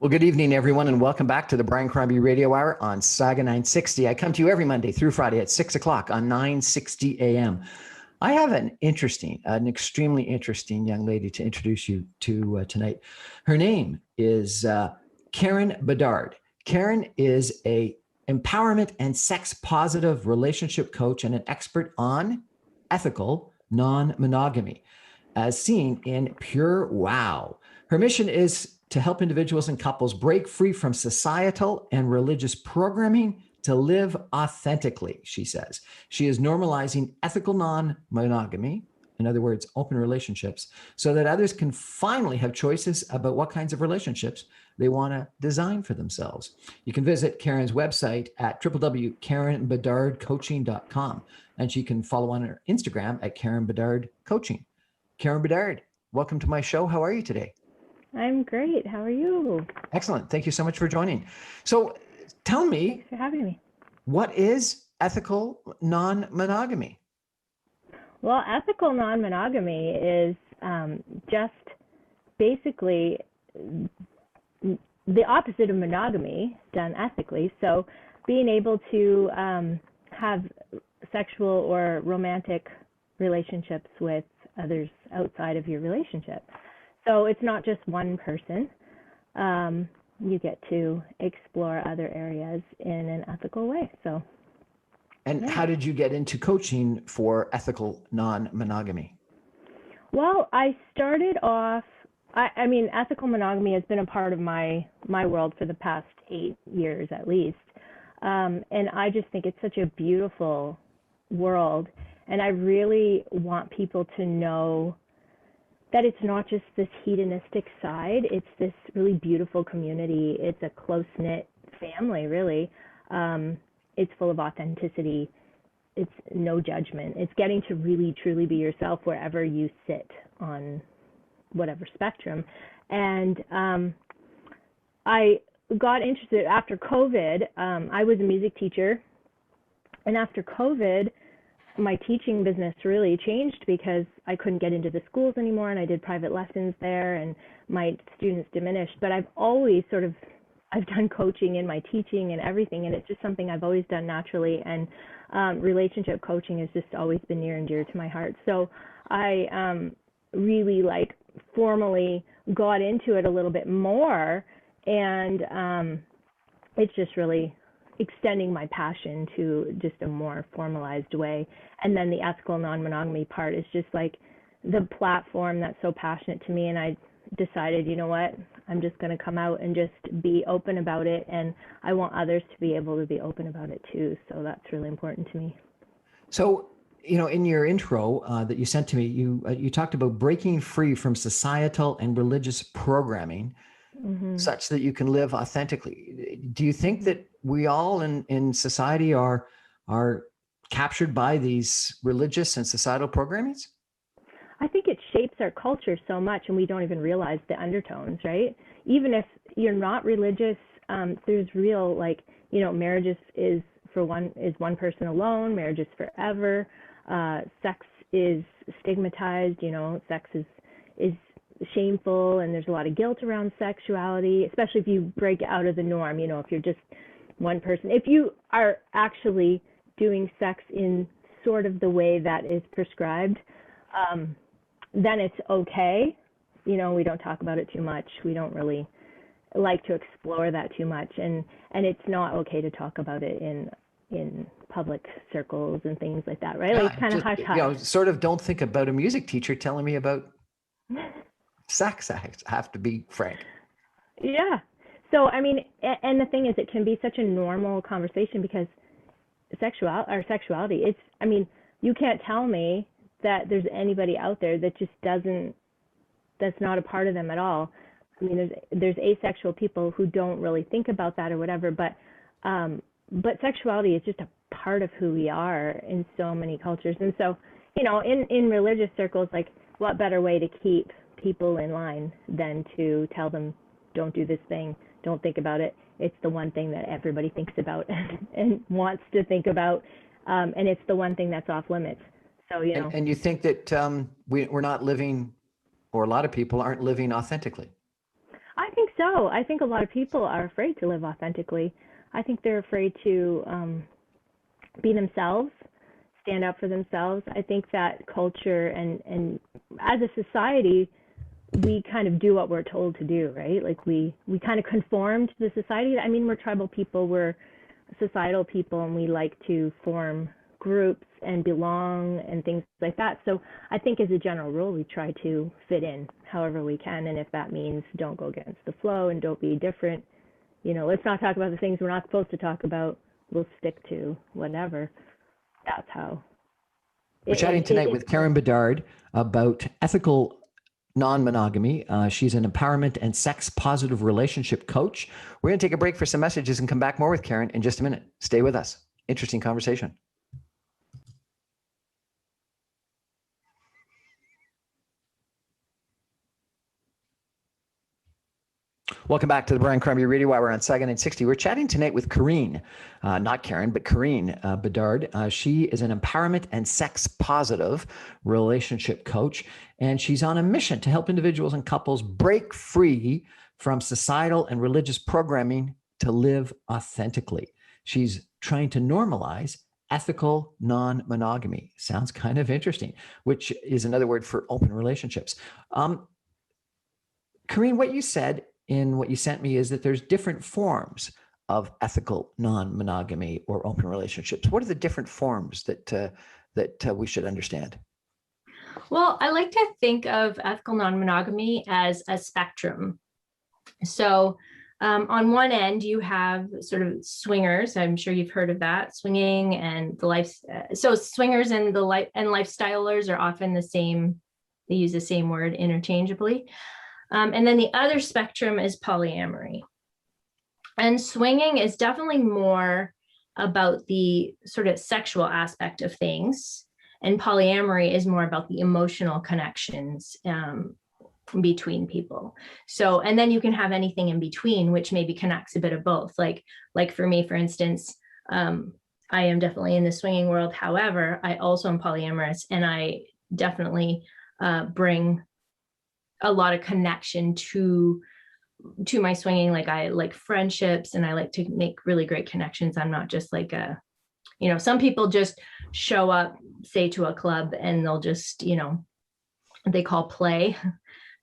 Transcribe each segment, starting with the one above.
Well, good evening, everyone, and welcome back to the Brian Crombie Radio Hour on Saga 960. I come to you every Monday through Friday at 6 o'clock on 960 a.m. I have an extremely interesting young lady to introduce you to tonight. Her name is Karine Bedard. Karine is a empowerment and sex-positive relationship coach and an expert on ethical non-monogamy, as seen in Pure Wow. Her mission is to help individuals and couples break free from societal and religious programming to live authentically, she says. She is normalizing ethical non-monogamy, in other words, open relationships, so that others can finally have choices about what kinds of relationships they want to design for themselves. You can visit Karine's website at www.karinebedardcoaching.com, and she can follow on her Instagram at Karine Bedard Coaching. Karine Bedard, welcome to my show. How are you today? I'm great. How are you? Excellent. Thank you so much for joining. So tell me, thanks for having me. What is ethical non-monogamy? Well, ethical non-monogamy is just basically the opposite of monogamy done ethically. So being able to have sexual or romantic relationships with others outside of your relationship. So it's not just one person. You get to explore other areas in an ethical way. And how did you get into coaching for ethical non-monogamy? Well, I started off, I mean, ethical monogamy has been a part of my world for the past 8 years at least. And I just think it's such a beautiful world. And I really want people to know that it's not just this hedonistic side, it's this really beautiful community. It's a close-knit family, really. It's full of authenticity. It's no judgment. It's getting to really, truly be yourself wherever you sit on whatever spectrum. And I got interested after COVID. I was a music teacher. And after COVID, my teaching business really changed because I couldn't get into the schools anymore, and I did private lessons there, and my students diminished. But I've always I've done coaching in my teaching and everything, and it's just something I've always done naturally. And relationship coaching has just always been near and dear to my heart. So I really formally got into it a little bit more, and it's just really extending my passion to just a more formalized way. And then the ethical non-monogamy part is just the platform that's so passionate to me. And I decided, you know what, I'm just going to come out and just be open about it. And I want others to be able to be open about it too. So that's really important to me. So, in your intro that you sent to me, you talked about breaking free from societal and religious programming, such that you can live authentically. Do you think that we all in society are captured by these religious and societal programmings? I think it shapes our culture so much, and we don't even realize the undertones, right? Even if you're not religious, there's real marriage is one person alone. Marriage is forever. Sex is stigmatized. Sex is shameful, and there's a lot of guilt around sexuality, especially if you break out of the norm. If you're just one person, if you are actually doing sex in sort of the way that is prescribed, then it's okay. We don't talk about it too much. We don't really like to explore that too much, and it's not okay to talk about it in public circles and things like that, right? It's kind of hush hush. Sort of don't think about a music teacher telling me about sex. I have to be frank. Yeah. So, and the thing is, it can be such a normal conversation because sexuality, you can't tell me that there's anybody out there that just that's not a part of them at all. There's asexual people who don't really think about that or whatever, but sexuality is just a part of who we are in so many cultures. And so, in religious circles, what better way to keep people in line than to tell them, don't do this thing, don't think about it. It's the one thing that everybody thinks about and wants to think about, and it's the one thing that's off limits. So, And you think that we're not living, or a lot of people aren't living authentically? I think so. I think a lot of people are afraid to live authentically. I think they're afraid to be themselves, stand up for themselves. I think that culture and as a society, we kind of do what we're told to do, right? Like we kind of conform to the society. I mean, we're tribal people, we're societal people, and we like to form groups and belong and things like that. So I think as a general rule, we try to fit in however we can. And if that means don't go against the flow and don't be different, let's not talk about the things we're not supposed to talk about. We'll stick to whatever. That's how. We're chatting tonight with Karine Bedard about ethical non-monogamy. She's an empowerment and sex-positive relationship coach. We're going to take a break for some messages and come back more with Karine in just a minute. Stay with us. Interesting conversation. Welcome back to the Brian Crombie Radio Hour on Saga 960. We're chatting tonight with Karine, not Karen, but Karine Bedard. She is an empowerment and sex-positive relationship coach, and she's on a mission to help individuals and couples break free from societal and religious programming to live authentically. She's trying to normalize ethical non-monogamy. Sounds kind of interesting, which is another word for open relationships. Karine, what you said in what you sent me is that there's different forms of ethical non-monogamy or open relationships. What are the different forms that we should understand? Well, I like to think of ethical non-monogamy as a spectrum. So on one end, you have sort of swingers. I'm sure you've heard of that, swinging and the life. So swingers and lifestylers are often the same. They use the same word interchangeably. And then the other spectrum is polyamory. And swinging is definitely more about the sort of sexual aspect of things. And polyamory is more about the emotional connections between people. So, and then you can have anything in between, which maybe connects a bit of both. Like for me, for instance, I am definitely in the swinging world. However, I also am polyamorous, and I definitely bring a lot of connection to my swinging. Like I like friendships, and I like to make really great connections. I'm not just like some people just show up, say, to a club, and they'll just, they call play.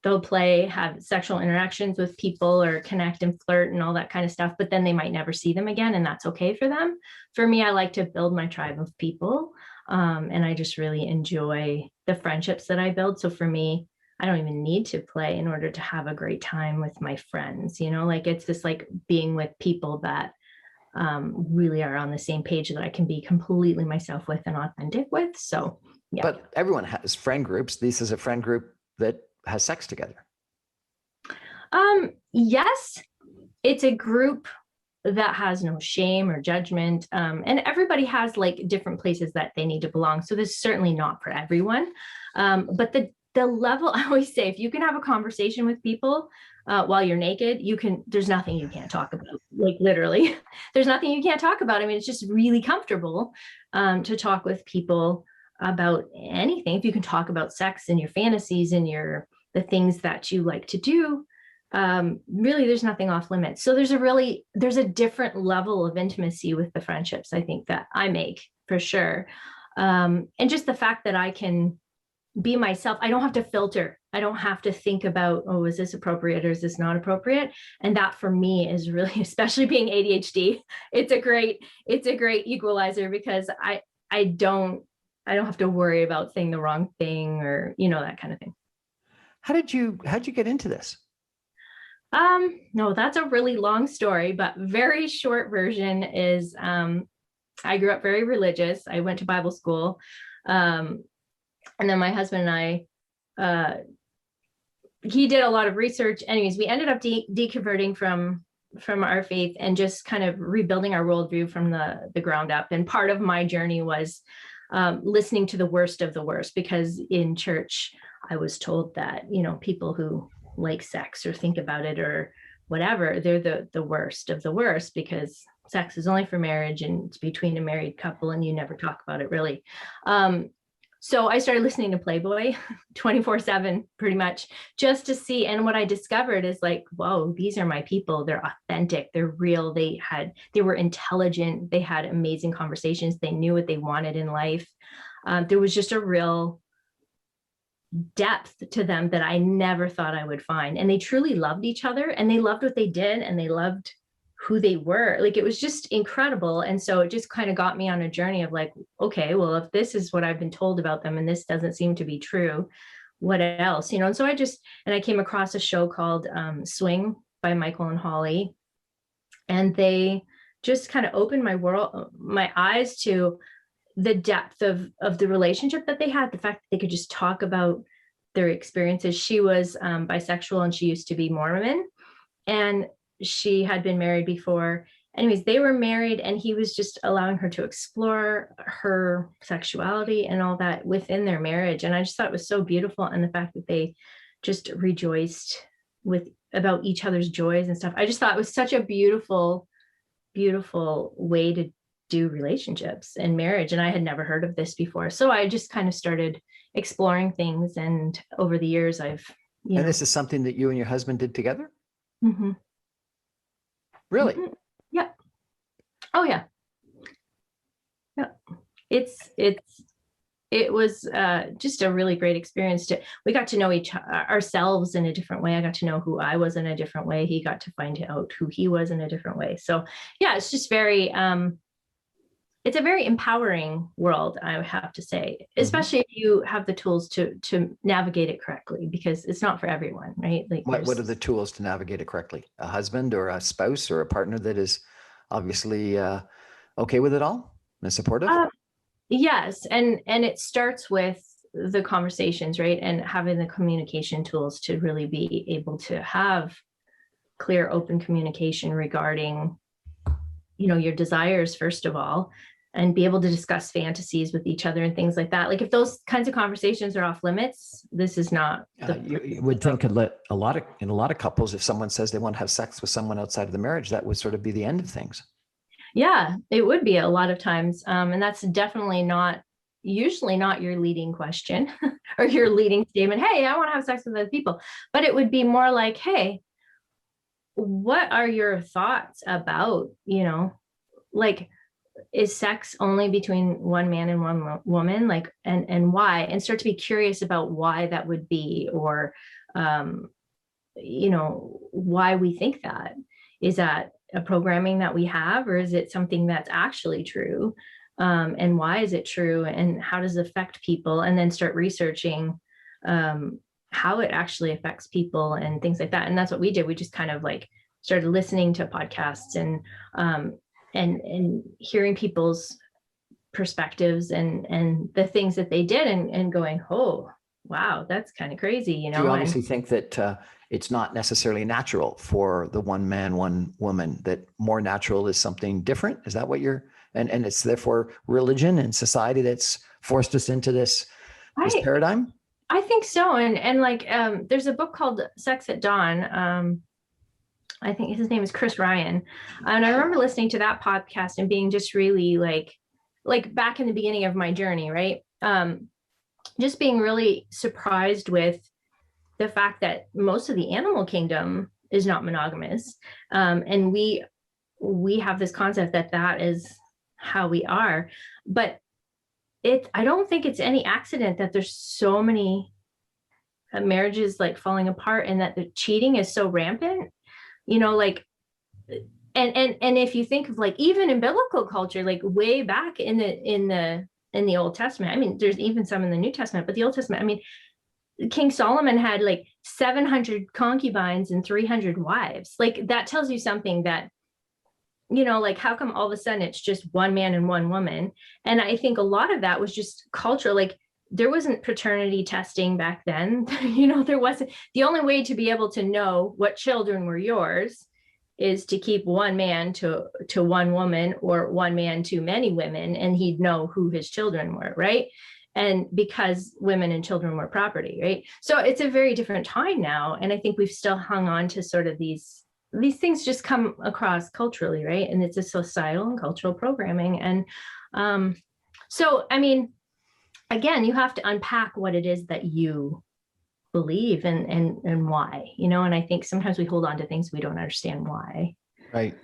They'll play, have sexual interactions with people or connect and flirt and all that kind of stuff, but then they might never see them again, and that's okay for them. For me, I like to build my tribe of people, and I just really enjoy the friendships that I build. So for me, I don't even need to play in order to have a great time with my friends, like it's just like being with people that really are on the same page that I can be completely myself with and authentic with. So, yeah. But everyone has friend groups. This is a friend group that has sex together. Yes, it's a group that has no shame or judgment. And everybody has like different places that they need to belong. So this is certainly not for everyone. But the level, I always say, if you can have a conversation with people while you're naked, there's nothing you can't talk about. Like literally, there's nothing you can't talk about. I mean, it's just really comfortable to talk with people about anything. If you can talk about sex and your fantasies and the things that you like to do, really, there's nothing off limits. So there's a different level of intimacy with the friendships, I think, that I make, for sure. And just the fact that I can be myself. I don't have to filter. I don't have to think about, oh, is this appropriate or is this not appropriate? And that for me is really, especially being ADHD, it's a great equalizer, because I don't have to worry about saying the wrong thing or, that kind of thing. How'd you get into this? No, that's a really long story, but very short version is, I grew up very religious. I went to Bible school. And then my husband and I, he did a lot of research. Anyways, we ended up deconverting from our faith and just kind of rebuilding our worldview from the ground up. And part of my journey was listening to the worst of the worst, because in church, I was told that, people who like sex or think about it or whatever, they're the worst of the worst, because sex is only for marriage and it's between a married couple and you never talk about it really. So I started listening to Playboy 24/7 pretty much, just to see. And what I discovered is like, whoa, these are my people. They're authentic. They're real. They were intelligent. They had amazing conversations. They knew what they wanted in life. There was just a real depth to them that I never thought I would find. And they truly loved each other, and they loved what they did, and they loved who they were. Like, it was just incredible. And so it just kind of got me on a journey of like, okay, well, if this is what I've been told about them and this doesn't seem to be true, what else? And so I came across a show called Swing by Michael and Holly. And they just kind of opened my eyes to the depth of the relationship that they had, the fact that they could just talk about their experiences. She was bisexual, and she used to be Mormon, and she had been married before. Anyways, they were married, and he was just allowing her to explore her sexuality and all that within their marriage. And I just thought it was so beautiful. And the fact that they just rejoiced about each other's joys and stuff. I just thought it was such a beautiful, beautiful way to do relationships and marriage. And I had never heard of this before. So I just kind of started exploring things. And over the years, And this is something that you and your husband did together? Mm-hmm. Really? Mm-hmm. Yeah. Oh yeah. Yeah. It was just a really great experience. We got to know ourselves in a different way. I got to know who I was in a different way. He got to find out who he was in a different way. So yeah, it's just it's a very empowering world, I have to say, especially if you have the tools to navigate it correctly, because it's not for everyone, right? Like, what are the tools to navigate it correctly? A husband or a spouse or a partner that is obviously okay with it all and supportive? Yes. And it starts with the conversations, right? And having the communication tools to really be able to have clear, open communication regarding, your desires, first of all, and be able to discuss fantasies with each other and things like that. Like, if those kinds of conversations are off limits, this is not. You would think in a lot of couples, if someone says they want to have sex with someone outside of the marriage, that would sort of be the end of things. Yeah, it would be a lot of times. And that's definitely usually not your leading question or your leading statement. Hey, I want to have sex with other people. But it would be more like, hey, what are your thoughts about, like, is sex only between one man and one woman? Like, and why? And start to be curious about why that would be, or, why we think that. Is that a programming that we have, or is it something that's actually true? And why is it true? And how does it affect people? And then start researching how it actually affects people and things like that. And that's what we did. We just kind of like started listening to podcasts and hearing people's perspectives and the things that they did, and going, oh, wow, that's kind of crazy, Do you obviously think that it's not necessarily natural for the one man, one woman, that more natural is something different? Is that what and it's therefore religion and society that's forced us into this paradigm? I think so. And like, there's a book called Sex at Dawn. I think his name is Chris Ryan. And I remember listening to that podcast and being just really like back in the beginning of my journey, right? Just being really surprised with the fact that most of the animal kingdom is not monogamous. And we have this concept that is how we are. But I don't think it's any accident that there's so many marriages like falling apart, and that the cheating is so rampant. Like, and if you think of like, even in biblical culture, like way back in the Old Testament, I mean, there's even some in the New Testament, but the Old Testament, I mean, King Solomon had like 700 concubines and 300 wives. Like, that tells you something that, like, how come all of a sudden it's just one man and one woman? And I think a lot of that was just cultural. Like, there wasn't paternity testing back then. There wasn't. The only way to be able to know what children were yours is to keep one man to one woman, or one man to many women, and he'd know who his children were, right? And because women and children were property, right? So it's a very different time now. And I think we've still hung on to sort of these things just come across culturally, right? And it's a societal and cultural programming. And so, I mean, again, you have to unpack what it is that you believe and why, and I think sometimes we hold on to things we don't understand why. Right.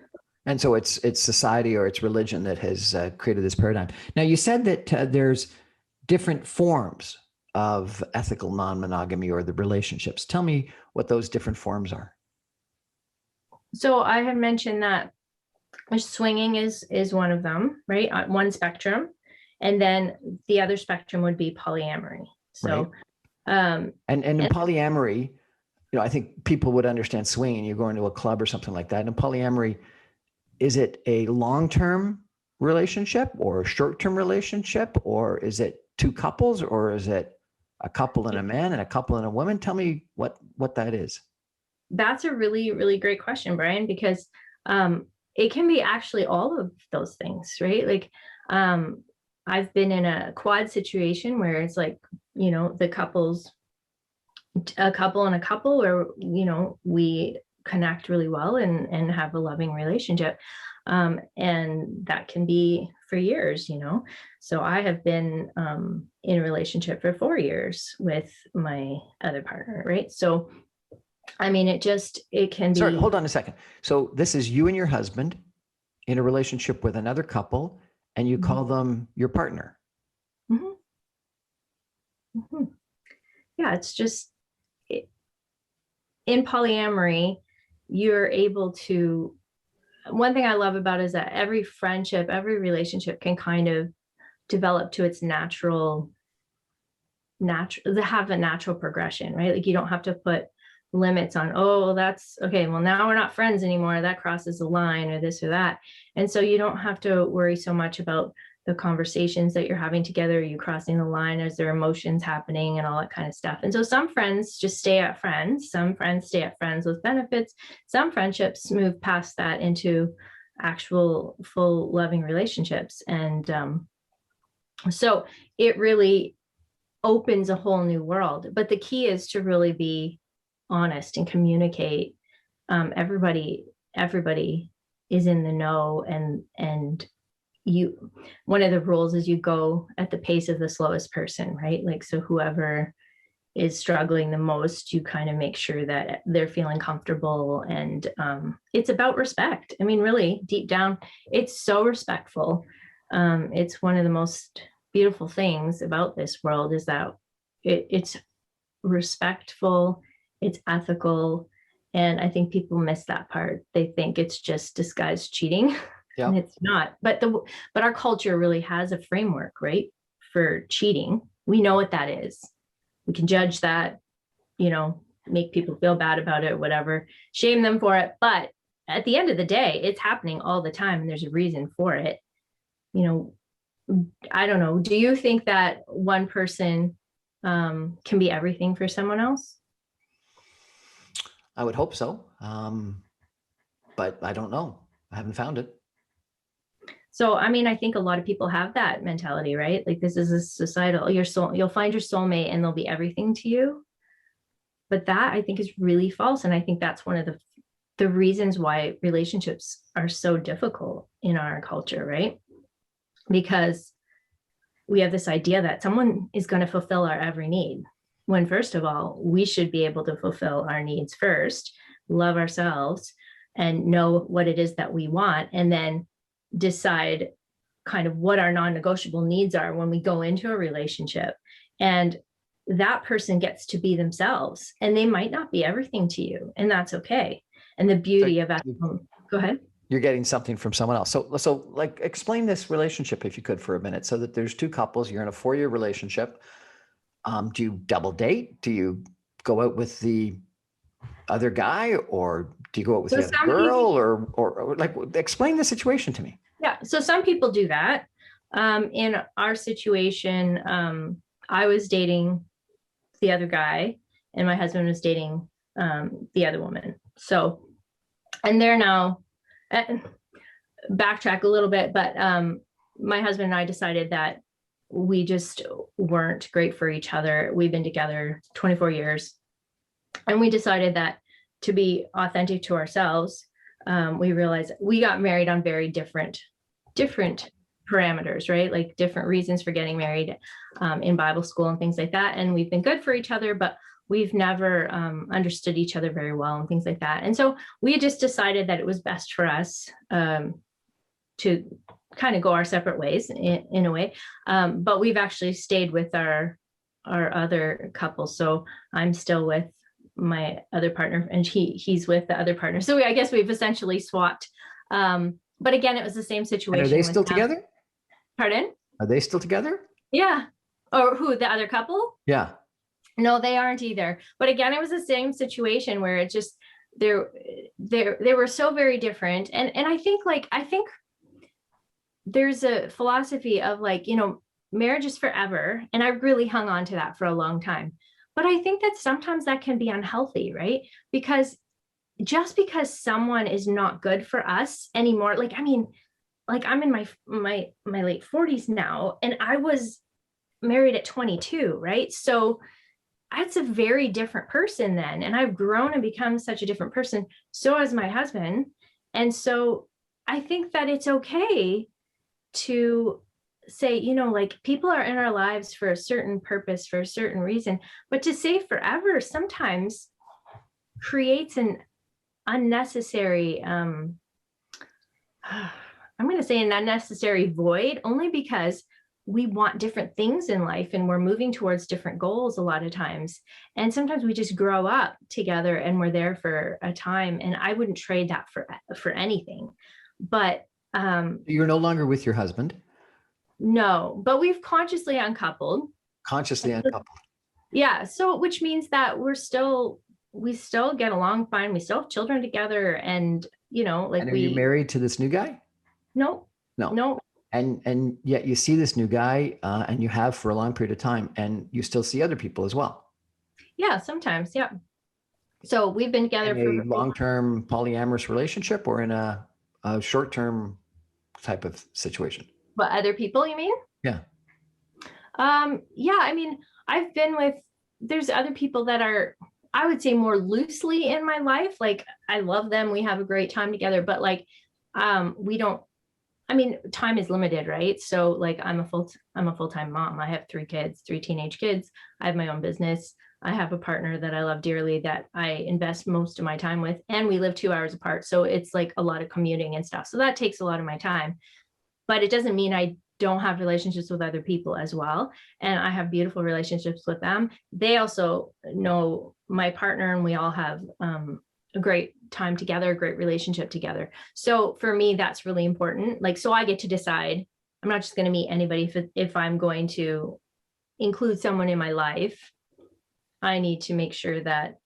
And so it's society or it's religion that has created this paradigm. Now, you said that there's different forms of ethical non-monogamy or the relationships. Tell me what those different forms are. So I had mentioned that swinging is one of them, right? On one spectrum. And then the other spectrum would be polyamory. So, right. And in polyamory, I think people would understand swinging. You go into a club or something like that. And in polyamory, is it a long-term relationship or a short-term relationship, or is it two couples, or is it a couple and a man and a couple and a woman? Tell me what that is. That's a really, really great question, Brian, because it can be actually all of those things, right? Like I've been in a quad situation where it's like, the couples, a couple and a couple where, we connect really well and have a loving relationship. And that can be for years, So I have been in a relationship for 4 years with my other partner, right? So, I mean, it can be. Sorry, hold on a second. So this is you and your husband in a relationship with another couple, and you call them your partner. Mm-hmm. Mm-hmm. Yeah, it's just in polyamory, you're able to. One thing I love about it is that every friendship, every relationship can kind of develop to its natural have a natural progression, right? Like you don't have to put limits on, oh, that's okay, well, now we're not friends anymore, that crosses the line, or this or that. And so you don't have to worry so much about the conversations that you're having together, you crossing the line, as there are emotions happening and all that kind of stuff. And so some friends just stay at friends, some friends stay at friends with benefits, some friendships move past that into actual full loving relationships. And so it really opens a whole new world. But the key is to really be honest and communicate. Everybody is in the know, and one of the rules is you go at the pace of the slowest person, right? Like, so whoever is struggling the most, you kind of make sure that they're feeling comfortable. And it's about respect. I mean, really deep down, it's so respectful. It's one of the most beautiful things about this world is that it's respectful, it's ethical. And I think people miss that part. They think it's just disguised cheating. Yeah. And it's not. But our culture really has a framework, right, for cheating. We know what that is. We can judge that, make people feel bad about it, whatever, shame them for it. But at the end of the day, it's happening all the time, and there's a reason for it. I don't know. Do you think that one person can be everything for someone else? I would hope so. But I don't know. I haven't found it. So, I mean, I think a lot of people have that mentality, right? Like, this is a societal, you'll find your soulmate and they'll be everything to you. But that, I think, is really false. And I think that's one of the reasons why relationships are so difficult in our culture, right? Because we have this idea that someone is going to fulfill our every need, when first of all, we should be able to fulfill our needs first, love ourselves, and know what it is that we want, and then decide kind of what our non-negotiable needs are when we go into a relationship. And that person gets to be themselves, and they might not be everything to you, and that's okay. And the beauty of ethical, go ahead. You're getting something from someone else. So like, explain this relationship, if you could, for a minute. So that there's two couples, you're in a 4-year relationship. Do you double date? Do you go out with the other guy, or do you go out with the other girl, or like, explain the situation to me? Yeah. So some people do that. In our situation, I was dating the other guy and my husband was dating the other woman. So, and they're now, backtrack a little bit, but my husband and I decided that we just weren't great for each other. We've been together 24 years. And we decided that to be authentic to ourselves, we realized we got married on very different parameters, right? Like different reasons for getting married in Bible school and things like that. And we've been good for each other, but we've never understood each other very well and things like that. And so we just decided that it was best for us to kind of go our separate ways in a way. But we've actually stayed with our other couple. So I'm still with my other partner and he's with the other partner. So I guess we've essentially swapped. But again, it was the same situation. And are they still together? Pardon? Are they still together? Yeah. Or who, the other couple? Yeah. No, they aren't either. But again, it was the same situation where it just, they were so very different. And I think there's a philosophy of like, marriage is forever. And I really hung on to that for a long time. But I think that sometimes that can be unhealthy, right? Because just because someone is not good for us anymore, like I'm in my late 40s now, and I was married at 22, right? So that's a very different person then. And I've grown and become such a different person. So has my husband. And so I think that it's okay to say, like people are in our lives for a certain purpose, for a certain reason, but to say forever sometimes creates an unnecessary, I'm going to say an unnecessary void, only because we want different things in life and we're moving towards different goals a lot of times. And sometimes we just grow up together and we're there for a time. And I wouldn't trade that for anything. But you're no longer with your husband? No, but we've consciously uncoupled. Consciously uncoupled. Yeah. So which means that we still get along fine. We still have children together. And, like and are you married to this new guy? No. And yet you see this new guy and you have for a long period of time, and you still see other people as well. Yeah, sometimes. Yeah. So we've been together in a long-term polyamorous relationship or in a short-term type of situation? What, other people, you mean? Yeah. Yeah, I mean, there's other people that are, I would say, more loosely in my life. Like I love them. We have a great time together, but like, time is limited, right? So like I'm a full-time mom. I have 3 teenage kids. I have my own business. I have a partner that I love dearly that I invest most of my time with, and we live 2 hours apart. So it's like a lot of commuting and stuff. So that takes a lot of my time, but it doesn't mean I don't have relationships with other people as well. And I have beautiful relationships with them. They also know my partner, and we all have a great time together, a great relationship together. So for me, that's really important. Like, so I get to decide. I'm not just going to meet anybody. If I'm going to include someone in my life, I need to make sure that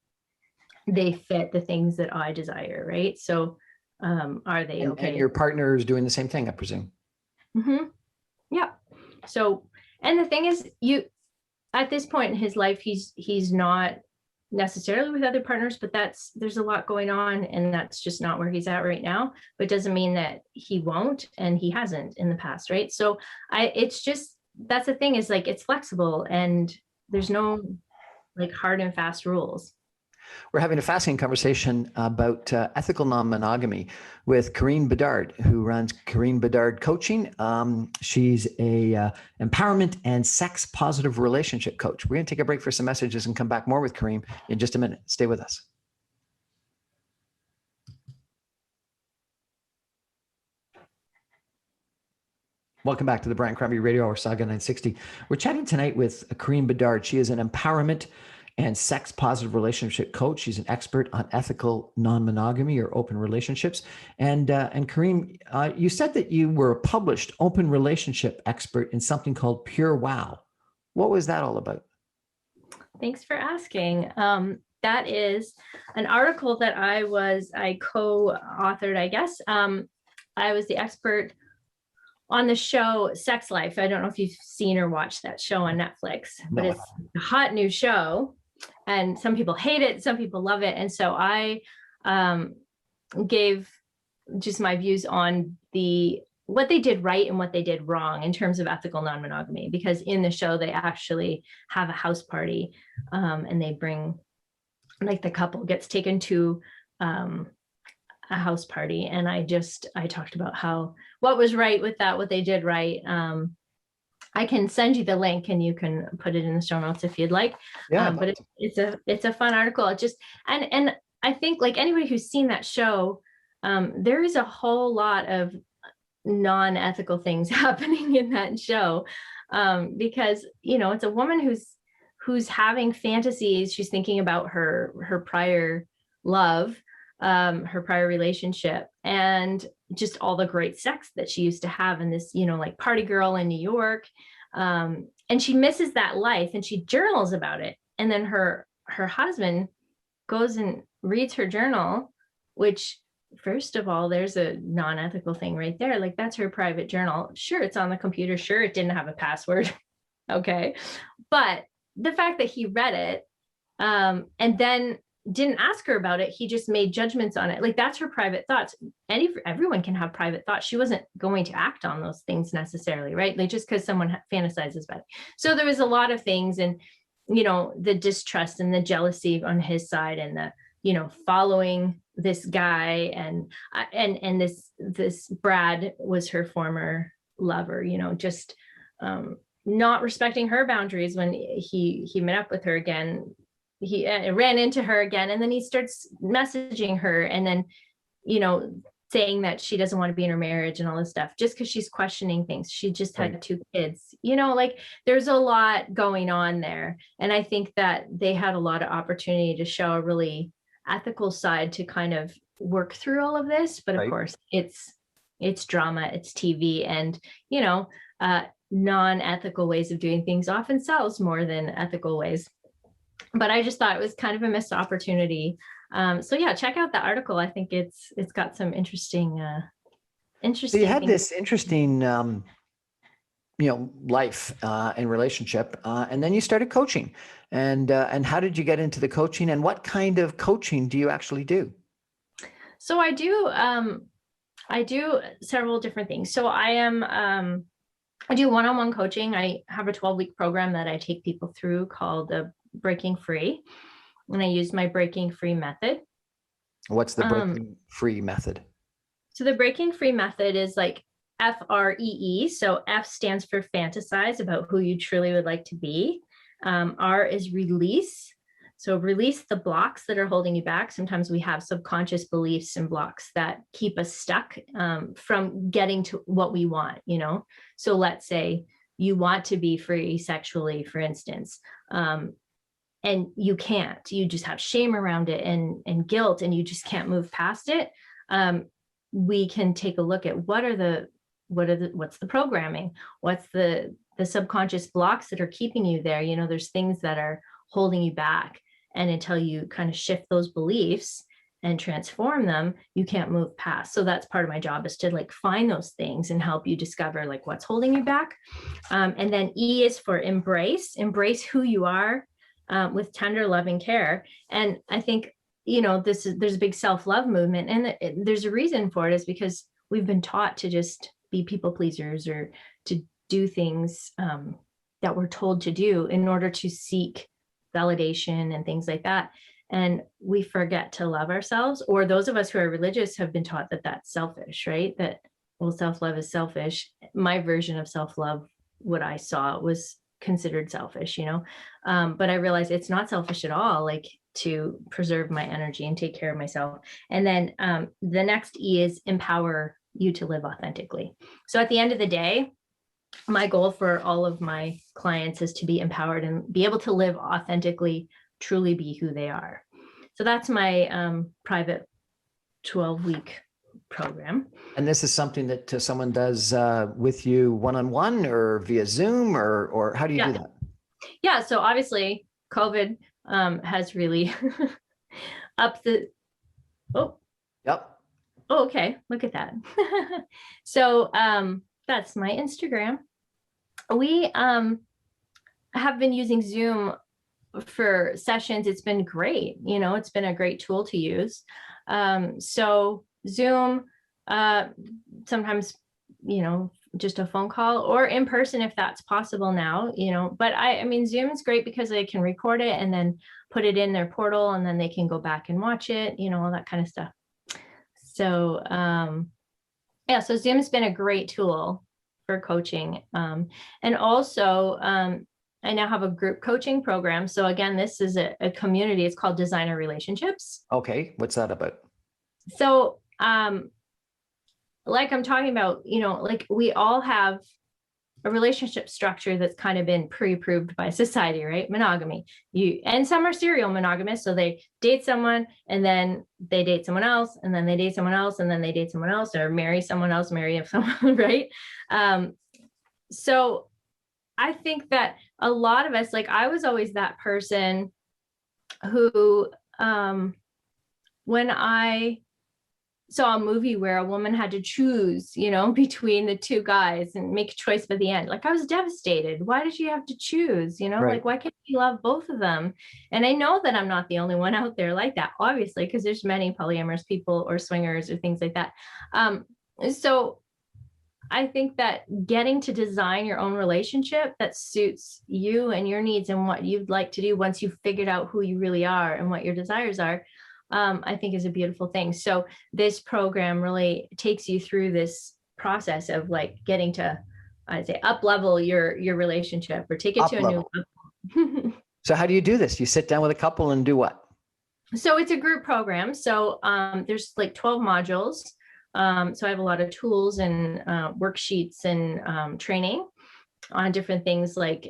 they fit the things that I desire, right? So are they okay? And your partner is doing the same thing, I presume. Mm-hmm. Yeah. So, and the thing is, at this point in his life, he's not necessarily with other partners, but there's a lot going on, and that's just not where he's at right now. But it doesn't mean that he won't, and he hasn't in the past, right? So that's the thing, is like, it's flexible and there's no like hard and fast rules. We're having a fascinating conversation about ethical non-monogamy with Karine Bedard, who runs Karine Bedard Coaching. She's a empowerment and sex positive relationship coach. We're going to take a break for some messages and come back more with Karine in just a minute. Stay with us. Welcome back to the Brian Crombie Radio Hour, Saga 960. We're chatting tonight with Karine Bedard. She is an empowerment and sex positive relationship coach. She's an expert on ethical non-monogamy or open relationships. And Karine, you said that you were a published open relationship expert in something called Pure Wow. What was that all about? Thanks for asking. That is an article that I co-authored, I guess. I was the expert on the show Sex Life. I don't know if you've seen or watched that show on Netflix, but it's a hot new show. And some people hate it, some people love it. And so I gave just my views on what they did right and what they did wrong in terms of ethical non-monogamy, because in the show, they actually have a house party and they bring, like, the couple gets taken to a house party. And I talked about what was right with that, what they did right. I can send you the link and you can put it in the show notes if you'd like. Yeah, But it's a fun article. It just, and I think like anybody who's seen that show, there is a whole lot of non-ethical things happening in that show, because, it's a woman who's having fantasies. She's thinking about her prior love, her prior relationship, and just all the great sex that she used to have in this, like party girl in New York. And she misses that life and she journals about it. And then her husband goes and reads her journal, which, first of all, there's a non-ethical thing right there. Like, that's her private journal. Sure, it's on the computer. Sure, it didn't have a password. Okay. But the fact that he read it, and then didn't ask her about it, he just made judgments on it. Like, that's her private thoughts. Everyone can have private thoughts. She wasn't going to act on those things necessarily, right? Like, just because someone fantasizes about it. So there was a lot of things, and, the distrust and the jealousy on his side, and the, following this guy, and this Brad was her former lover, just not respecting her boundaries. When he met up with her again, he ran into her again, and then he starts messaging her, and then, saying that she doesn't want to be in her marriage and all this stuff, just because she's questioning things. She just had 2 kids, like, there's a lot going on there. And I think that they had a lot of opportunity to show a really ethical side to kind of work through all of this. But of course, it's drama, it's TV, and, non-ethical ways of doing things often sells more than ethical ways. But I just thought it was kind of a missed opportunity. So yeah, check out the article. I think it's got some interesting. So you had this interesting, life and relationship, and then you started coaching. And how did you get into the coaching? And what kind of coaching do you actually do? So I do several different things. So I do one-on-one coaching. I have a 12-week program that I take people through called Breaking Free. And I use my Breaking Free method. What's the Breaking Free method? So the Breaking Free method is like FREE. So F stands for fantasize, about who you truly would like to be. R is release. So release the blocks that are holding you back. Sometimes we have subconscious beliefs and blocks that keep us stuck from getting to what we want, So let's say you want to be free sexually, for instance, and you can't. You just have shame around it and guilt, and you just can't move past it. We can take a look at what's the programming, what's the subconscious blocks that are keeping you there. There's things that are holding you back. And until you kind of shift those beliefs and transform them, you can't move past. So that's part of my job, is to like find those things and help you discover like what's holding you back. And then E is for embrace who you are, with tender loving care. And I think, there's a big self-love movement, and there's a reason for it, is because we've been taught to just be people pleasers, or to do things that we're told to do in order to seek validation and things like that. And we forget to love ourselves, or those of us who are religious have been taught that that's selfish, right? That, well, self-love is selfish. My version of self-love, what I saw, was considered selfish, but I realized it's not selfish at all, like to preserve my energy and take care of myself. And then the next E is empower you to live authentically. So at the end of the day, my goal for all of my clients is to be empowered and be able to live authentically, truly be who they are. So that's my private 12-week program. And this is something that someone does with you one-on-one, or via Zoom, or how do you do that? Yeah. So obviously COVID has really upped the, Yep. Oh, okay. Look at that. So that's my Instagram. We have been using Zoom for sessions. It's been great. It's been a great tool to use. So Zoom, sometimes, just a phone call, or in person if that's possible now, but I mean, Zoom is great because they can record it and then put it in their portal, and then they can go back and watch it, all that kind of stuff. So, yeah, so Zoom's been a great tool for coaching. And also, I now have a group coaching program. So again, this is a community. It's called Designer Relationships. Okay. What's that about? So, like I'm talking about, like we all have a relationship structure that's kind of been pre-approved by society, right? Monogamy. And some are serial monogamous. So they date someone and then they date someone else and then they date someone else and then they date someone else or marry someone else, marry someone, right? So I think that a lot of us, like I was always that person who, when I saw a movie where a woman had to choose, between the two guys and make a choice by the end. Like I was devastated. Why did you have to choose? Right. Like why can't you love both of them? And I know that I'm not the only one out there like that, obviously, because there's many polyamorous people or swingers or things like that. So I think that getting to design your own relationship that suits you and your needs and what you'd like to do once you've figured out who you really are and what your desires are, I think is a beautiful thing. So this program really takes you through this process of like getting to, I'd say, up level your relationship or take it to a new level. So how do you do this? You sit down with a couple and do what? So it's a group program. So there's like 12 modules. So I have a lot of tools and worksheets and training on different things like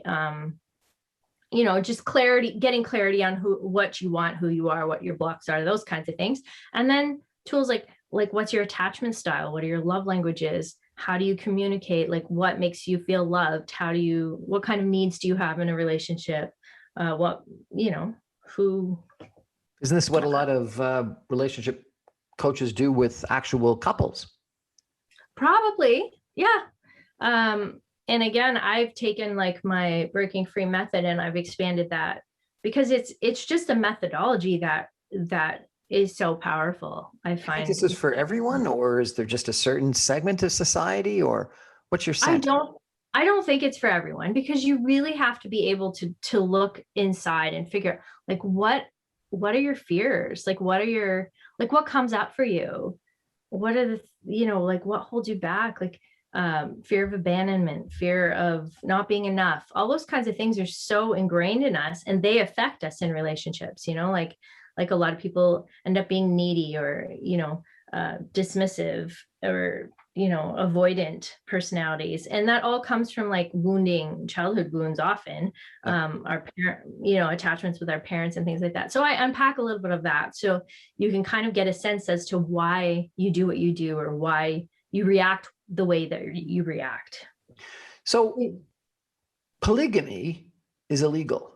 just getting clarity on what you want, who you are, what your blocks are, those kinds of things. And then tools like what's your attachment style? What are your love languages? How do you communicate? Like what makes you feel loved? What kind of needs do you have in a relationship? Who. Isn't this what a lot of relationship coaches do with actual couples? Probably. Yeah. And again, I've taken like my breaking free method and I've expanded that because it's just a methodology that is so powerful. I find this is for everyone, or is there just a certain segment of society, or what's your sense? I don't think it's for everyone because you really have to be able to look inside and figure out like what are your fears? Like what comes up for you? What are the, like what holds you back? Like fear of abandonment, fear of not being enough, all those kinds of things are so ingrained in us and they affect us in relationships, like a lot of people end up being needy or, dismissive or, avoidant personalities. And that all comes from like childhood wounds often, our parent, attachments with our parents and things like that. So I unpack a little bit of that. So you can kind of get a sense as to why you do what you do or why you react the way that you react. So polygamy is illegal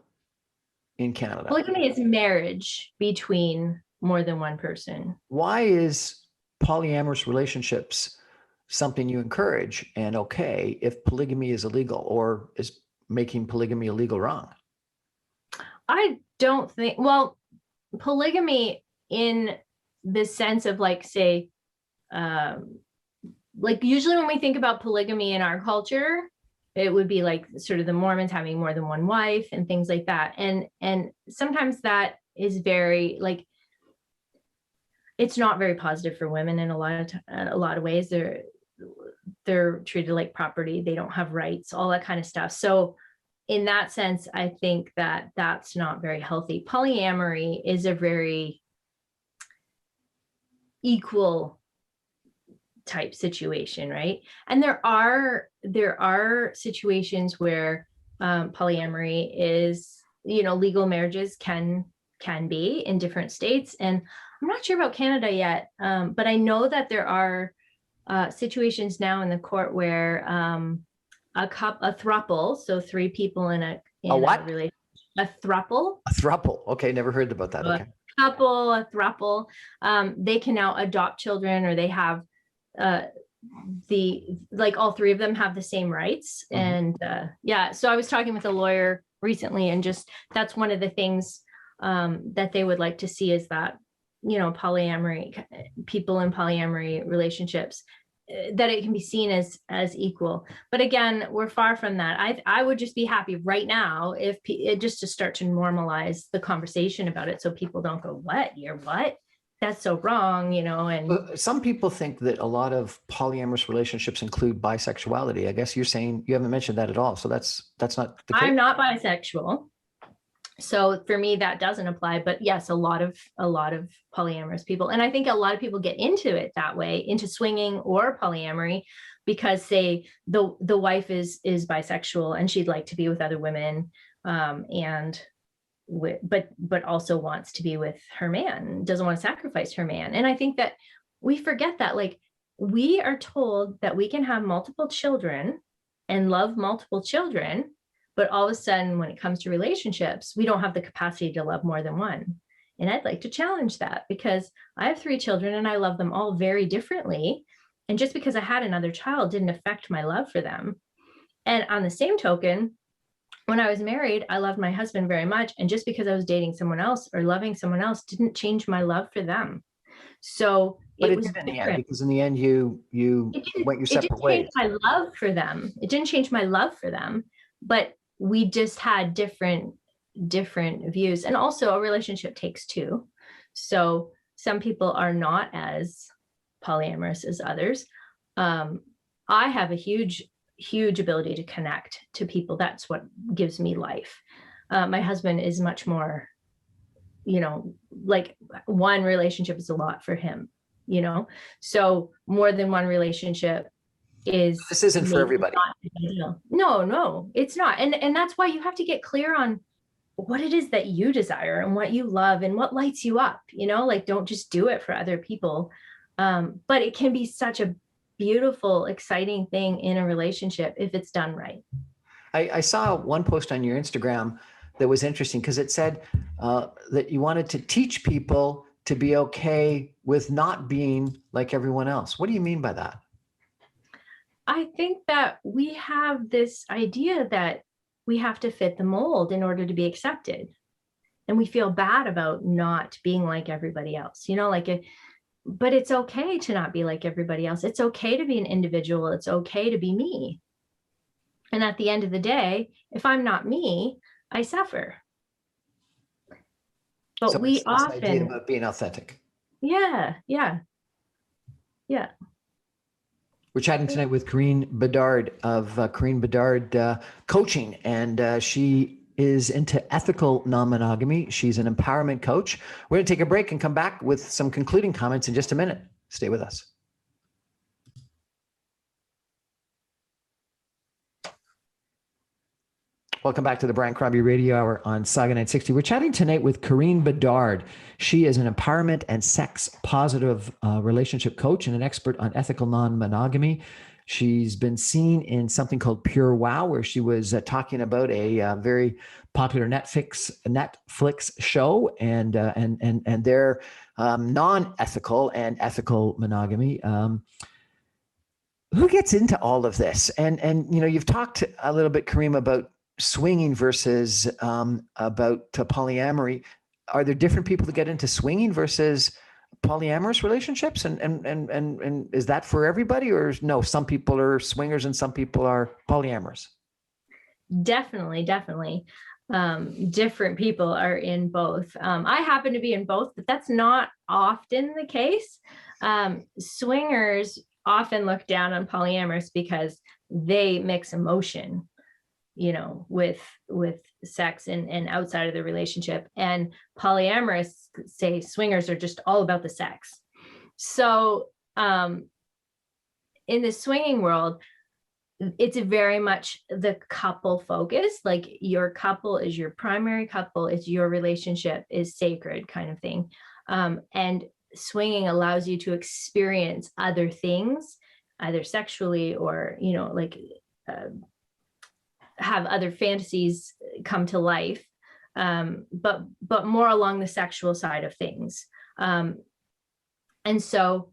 in Canada. Polygamy is marriage between more than one person. Why is polyamorous relationships something you encourage and okay if polygamy is illegal, or is making polygamy illegal wrong? I don't think, well, polygamy in the sense of like, say, like usually when we think about polygamy in our culture, it would be like sort of the Mormons having more than one wife and things like that. And sometimes that is very like, it's not very positive for women in a lot of ways. They're treated like property. They don't have rights, all that kind of stuff. So in that sense, I think that that's not very healthy. Polyamory is a very equal type situation, right? And there are situations where polyamory is, legal marriages can be in different states. And I'm not sure about Canada yet, but I know that there are situations now in the court where a throuple, so three people in a relationship, a throuple. A throuple. Okay, never heard about that. Okay. A throuple. They can now adopt children, or they have all three of them have the same rights. Mm-hmm. And so I was talking with a lawyer recently, and just that's one of the things that they would like to see is that, polyamory, people in polyamory relationships, that it can be seen as equal. But again, we're far from that. I would just be happy right now if just to start to normalize the conversation about it, so people don't go, what? You're what? that's so wrong, and Some people think that a lot of polyamorous relationships include bisexuality. I guess you're saying you haven't mentioned that at all. So that's not the case. I'm not bisexual. So for me, that doesn't apply. But yes, a lot of polyamorous people. And I think a lot of people get into it that way, into swinging or polyamory, because say the wife is bisexual and she'd like to be with other women, but also wants to be with her man, doesn't want to sacrifice her man. And I think that we forget that, like, we are told that we can have multiple children and love multiple children, but all of a sudden, when it comes to relationships, we don't have the capacity to love more than one. And I'd like to challenge that, because I have 3 children and I love them all very differently. And just because I had another child didn't affect my love for them. And on the same token, when I was married, I loved my husband very much. And just because I was dating someone else or loving someone else didn't change my love for them. So it was in the end, because in the end, you went your separate ways. It didn't change my love for them. It didn't change my love for them, but we just had different views. And also, a relationship takes 2. So some people are not as polyamorous as others. I have a huge ability to connect to people. That's what gives me life. My husband is much more, like, one relationship is a lot for him, so more than one relationship this isn't for everybody. No, it's not. And that's why you have to get clear on what it is that you desire and what you love and what lights you up, like, don't just do it for other people. But it can be such a beautiful, exciting thing in a relationship if it's done right. I saw one post on your Instagram that was interesting, because it said that you wanted to teach people to be okay with not being like everyone else. What do you mean by that? I think that we have this idea that we have to fit the mold in order to be accepted. And we feel bad about not being like everybody else, but it's okay to not be like everybody else. It's okay to be an individual. It's okay to be me. And at the end of the day, if I'm not me, I suffer. But so we it's this idea about being authentic. Yeah. We're chatting tonight with Karine Bedard of Karine Bedard Coaching, and she is into ethical non-monogamy. She's an empowerment coach. We're going to take a break and come back with some concluding comments in just a minute. Stay with us. Welcome back to the Brian Crombie Radio Hour on Saga 960. We're chatting tonight with Karine Bedard. She is an empowerment and sex positive relationship coach and an expert on ethical non-monogamy. She's been seen in something called Pure Wow, where she was talking about a very popular Netflix show and their non-ethical and ethical monogamy. Who gets into all of this? And you've talked a little bit, Karine, about swinging versus about polyamory. Are there different people that get into swinging versus polyamorous relationships? And is that for everybody, or no? Some people are swingers and some people are polyamorous. Definitely. Different people are in both. I happen to be in both, but that's not often the case. Swingers often look down on polyamorous because they mix emotion, with sex and outside of the relationship. And polyamorous say swingers are just all about the sex. So in the swinging world, it's very much the couple focus, like your couple is your primary couple, it's your relationship is sacred kind of thing. And swinging allows you to experience other things, either sexually or, have other fantasies come to life, but more along the sexual side of things. And so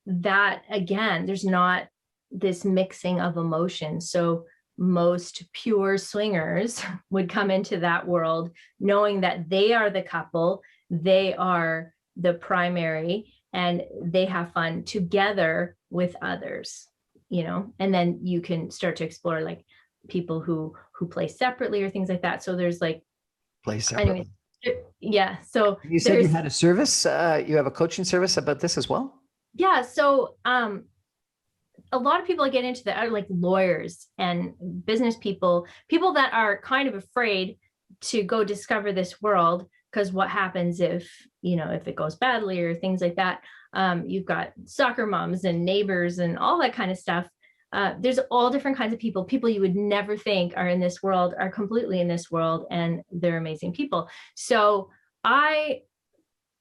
that, again, there's not this mixing of emotions. So most pure swingers would come into that world knowing that they are the couple, they are the primary, and they have fun together with others, and then you can start to explore like people who play separately or things like that. So there's like play separately. Yeah. So You said you had a service, you have a coaching service about this as well? yeah. So a lot of people that get into that are like lawyers and business people, people that are kind of afraid to go discover this world, because what happens if, if it goes badly or things like that. You've got soccer moms and neighbors and all that kind of stuff. There's all different kinds of people you would never think are in this world, are completely in this world, and they're amazing people. So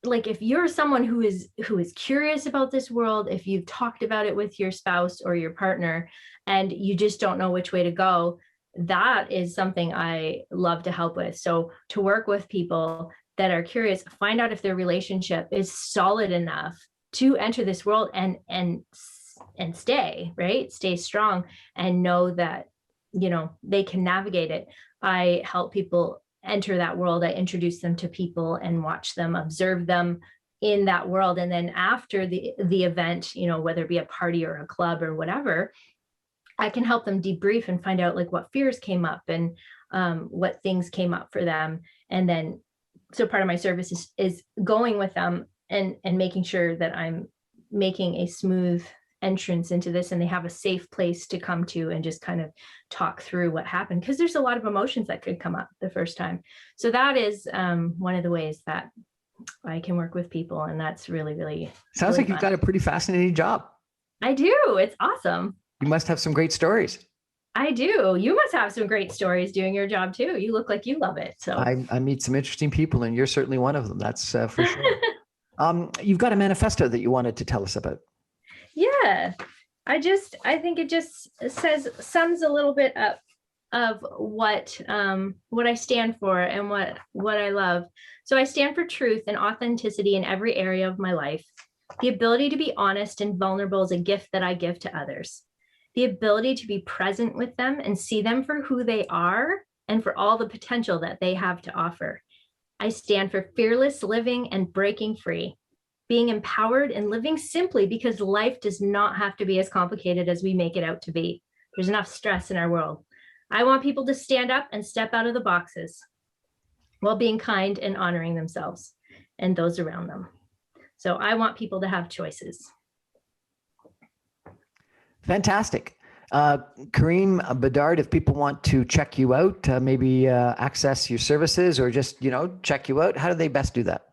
if you're someone who is curious about this world, if you've talked about it with your spouse or your partner and you just don't know which way to go, that is something I love to help with. So to work with people that are curious, find out if their relationship is solid enough to enter this world and stay, right? Stay strong and know that, they can navigate it. I help people enter that world. I introduce them to people and watch them, observe them in that world. And then after the event, whether it be a party or a club or whatever, I can help them debrief and find out like what fears came up and what things came up for them. And then, so part of my service is going with them and making sure that I'm making a smooth entrance into this and they have a safe place to come to and just kind of talk through what happened, because there's a lot of emotions that could come up the first time. So that is one of the ways that I can work with people, and that's really, really sounds really like you've fun. got a pretty fascinating job. I do. It's awesome. You must have some great stories. I do. You must have some great stories doing your job too. You look like you love it. So I meet some interesting people, and you're certainly one of them. That's for sure. You've got a manifesto that you wanted to tell us about. Yeah, I think it just sums a little bit up of what I stand for and what I love. So I stand for truth and authenticity in every area of my life. The ability to be honest and vulnerable is a gift that I give to others. The ability to be present with them and see them for who they are and for all the potential that they have to offer. I stand for fearless living and breaking free, being empowered and living simply, because life does not have to be as complicated as we make it out to be. There's enough stress in our world. I want people to stand up and step out of the boxes while being kind and honoring themselves and those around them. So I want people to have choices. Fantastic. Karine Bedard, if people want to check you out, maybe access your services or just, check you out, how do they best do that?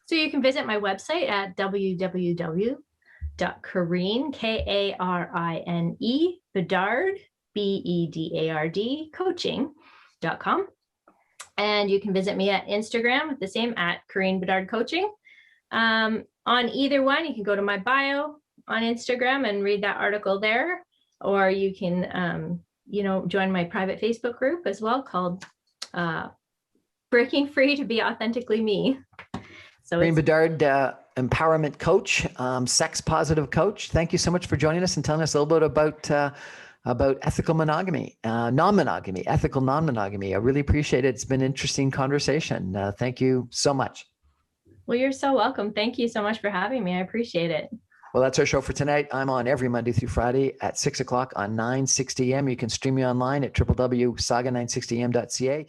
So you can visit my website at www.karine, Karine, Bedard, Bedard, coaching.com. And you can visit me at Instagram, the same, at Karine Bedard Coaching. On either one, you can go to my bio on Instagram and read that article there, or you can, join my private Facebook group as well called Breaking Free to Be Authentically Me. So Karine Bedard, empowerment coach, sex positive coach. Thank you so much for joining us and telling us a little bit about ethical monogamy, non-monogamy, ethical non-monogamy. I really appreciate it. It's been an interesting conversation. Thank you so much. Well, you're so welcome. Thank you so much for having me. I appreciate it. Well, that's our show for tonight. I'm on every Monday through Friday at 6 o'clock on 960 AM. You can stream me online at www.saga960am.ca.